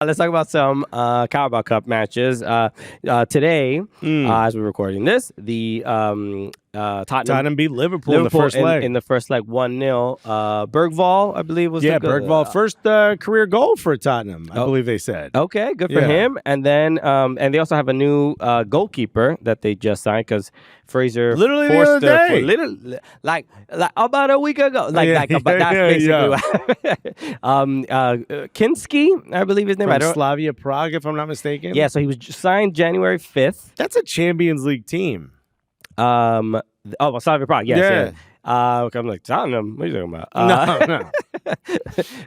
Let's talk about some Carabao Cup matches. Today, as we're recording this, the Tottenham beat Liverpool in the first leg. In the first leg, 1-0. Bergvall, I believe, was Bergvall, first career goal for Tottenham, I believe they said. Okay, good for him. And then, and they also have a new goalkeeper that they just signed because Fraser literally the other day, like about a week ago, that's basically what Kinski, I believe his name. From Slavia Prague, if I'm not mistaken. Yeah, so he was signed January 5th. That's a Champions League team. Slavia Prague, yes. Yeah. I'm like, Tottenham, what are you talking about? No.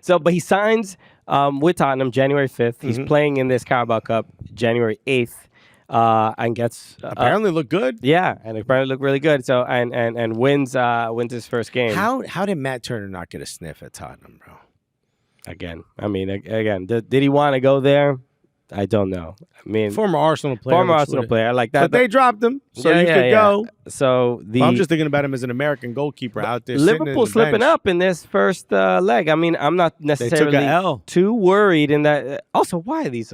So, but he signs with Tottenham January 5th. He's playing in this Carabao Cup January 8th. And gets apparently looked good. Yeah, and apparently looked really good. So and wins his first game. How did Matt Turner not get a sniff at Tottenham, bro? Again, did he want to go there? I don't know. I mean, former Arsenal player. I like that. But they dropped him, so you could go. So I'm just thinking about him as an American goalkeeper out there. Liverpool slipping up in this first leg. I mean, I'm not necessarily too worried in that. Also, why are these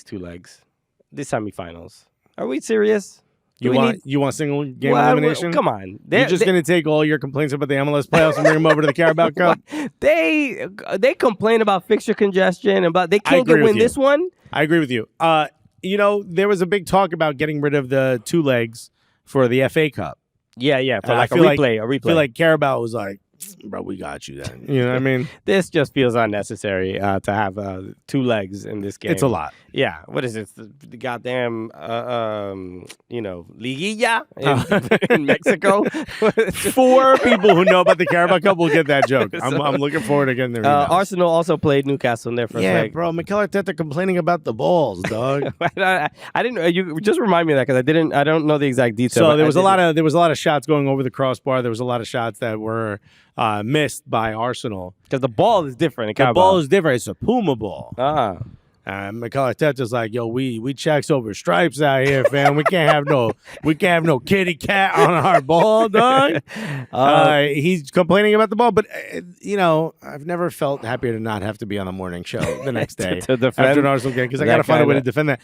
2 legs? These semifinals. Are we serious? You want single game elimination? Come on. You're just going to take all your complaints about the MLS playoffs and bring them over to the Carabao Cup? They complain about fixture congestion and they can't win this one. I agree with you. There was a big talk about getting rid of the 2 legs for the FA Cup. Yeah, for like a replay. I feel like Carabao was like, bro, we got you then. You know what I mean? This just feels unnecessary to have 2 legs in this game. It's a lot. Yeah. What is it? The goddamn, Liga in Mexico? 4 people who know about the Carabao Cup will get that joke. I'm looking forward to getting there. Arsenal also played Newcastle in their first leg. Yeah, bro. Mikel Arteta complaining about the balls, dog. I didn't. You just remind me of that because I don't know the exact detail. So there was a lot of shots going over the crossbar. There was a lot of shots that were missed by Arsenal because the ball is different. The ball is different. It's a Puma ball. Mikel Arteta's like, yo, we checks over stripes out here, fam. We can't have no kitty cat on our ball, dog. He's complaining about the ball, but I've never felt happier to not have to be on a morning show the next day to defend after an Arsenal game because I got to find a way to defend that.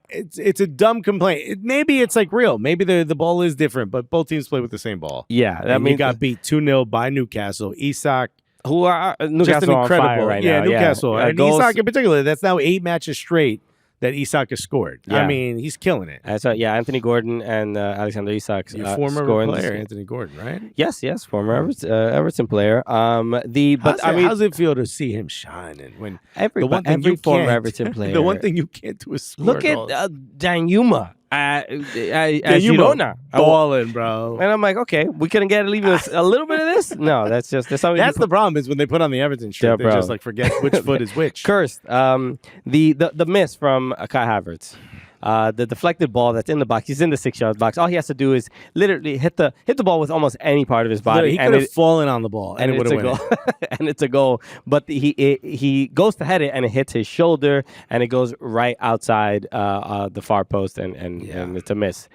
It's a dumb complaint. Maybe it's like real. Maybe the ball is different, but both teams play with the same ball. Yeah, we got beat 2-0 by Newcastle. Isak. Who are Newcastle just an incredible on fire right now. Newcastle. And Isak in particular, that's now 8 matches straight that Isak has scored. Yeah. I mean, he's killing it. Anthony Gordon and Alexander Isak. Former player, Anthony Gordon, right? Yes, former Everton player. How's it feel to see him shining when every former Everton player? The one thing you can't do is score. Look at Danjuma. Girona balling, bro. And I'm like, okay, we couldn't get even a little bit of this. No, that's the problem is when they put on the Everton shirt, they just like forget which foot is which. Cursed. The miss from Kai Havertz. The deflected ball that's in the box. He's in the 6-yard box. All he has to do is literally hit the ball with almost any part of his body. He could have fallen on the ball, and it would have went. And it's a goal. But he goes to head it, and it hits his shoulder, and it goes right outside the far post, and it's a miss.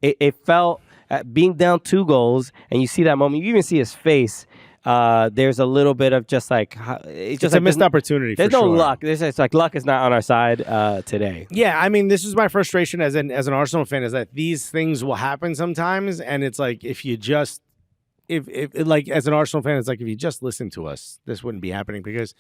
It felt being down 2 goals, and you see that moment. You even see his face. There's a little bit of just like it's a missed opportunity. There's no luck. It's like luck is not on our side today. Yeah, I mean, this is my frustration as an Arsenal fan is that these things will happen sometimes, and it's like if you just if like as an Arsenal fan, it's like if you just listen to us, this wouldn't be happening because,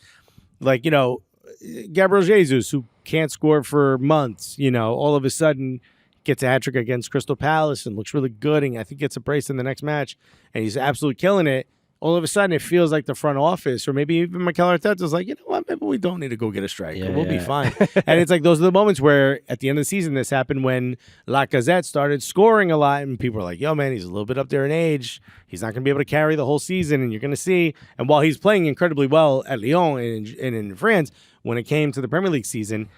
like Gabriel Jesus, who can't score for months, all of a sudden gets a hat-trick against Crystal Palace and looks really good, and I think gets a brace in the next match, and he's absolutely killing it. All of a sudden, it feels like the front office, or maybe even Mikel Arteta's like, you know what, maybe we don't need to go get a striker. We'll be fine. And it's like those are the moments where, at the end of the season, this happened when Lacazette started scoring a lot, and people were like, yo, man, he's a little bit up there in age. He's not going to be able to carry the whole season, and you're going to see. And while he's playing incredibly well at Lyon and in France, when it came to the Premier League season,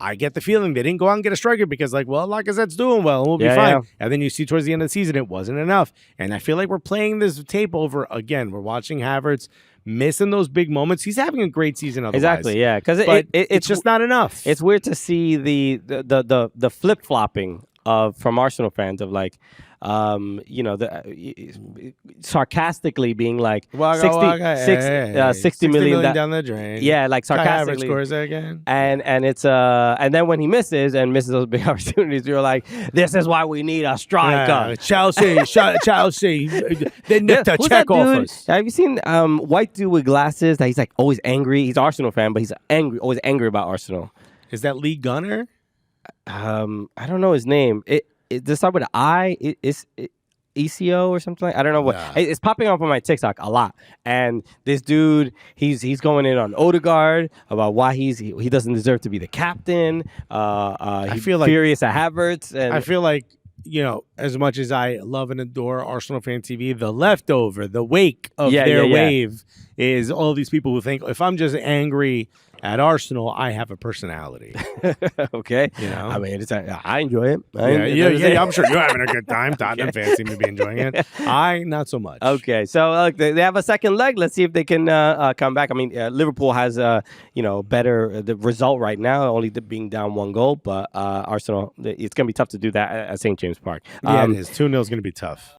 I get the feeling they didn't go out and get a striker because, like, well, Lacazette's doing well and we'll be fine. Yeah. And then you see towards the end of the season, it wasn't enough. And I feel like we're playing this tape over again. We're watching Havertz missing those big moments. He's having a great season otherwise. Exactly, yeah. Because it's just not enough. It's weird to see the flip-flopping from Arsenal fans of like, sarcastically being like 60 million down the drain. Yeah, like Kai Havertz sarcastically. scores again. And it's and then when he misses those big opportunities, we were like, this is why we need a striker. Chelsea. They nicked a Who's check that off dude? us. Have you seen white dude with glasses that he's like always angry? He's an Arsenal fan, but he's always angry about Arsenal. Is that Lee Gunner? I don't know his name. Does it start with an I? It's ECO or something. I don't know what. Nah. It's popping up on my TikTok a lot. And this dude, he's going in on Odegaard about why he doesn't deserve to be the captain. I feel like furious at Havertz. And I feel like, as much as I love and adore Arsenal Fan TV, the leftover, the wake of their wave is all these people who think if I'm just angry at Arsenal, I have a personality. Okay. I mean, I enjoy it. I'm sure you're having a good time. Tottenham fans seem to be enjoying it. I, not so much. Okay. So they have a second leg. Let's see if they can come back. I mean, Liverpool has better the result right now, only being down 1 goal. But Arsenal, it's going to be tough to do that at St. James Park. It is. 2-0 is going to be tough.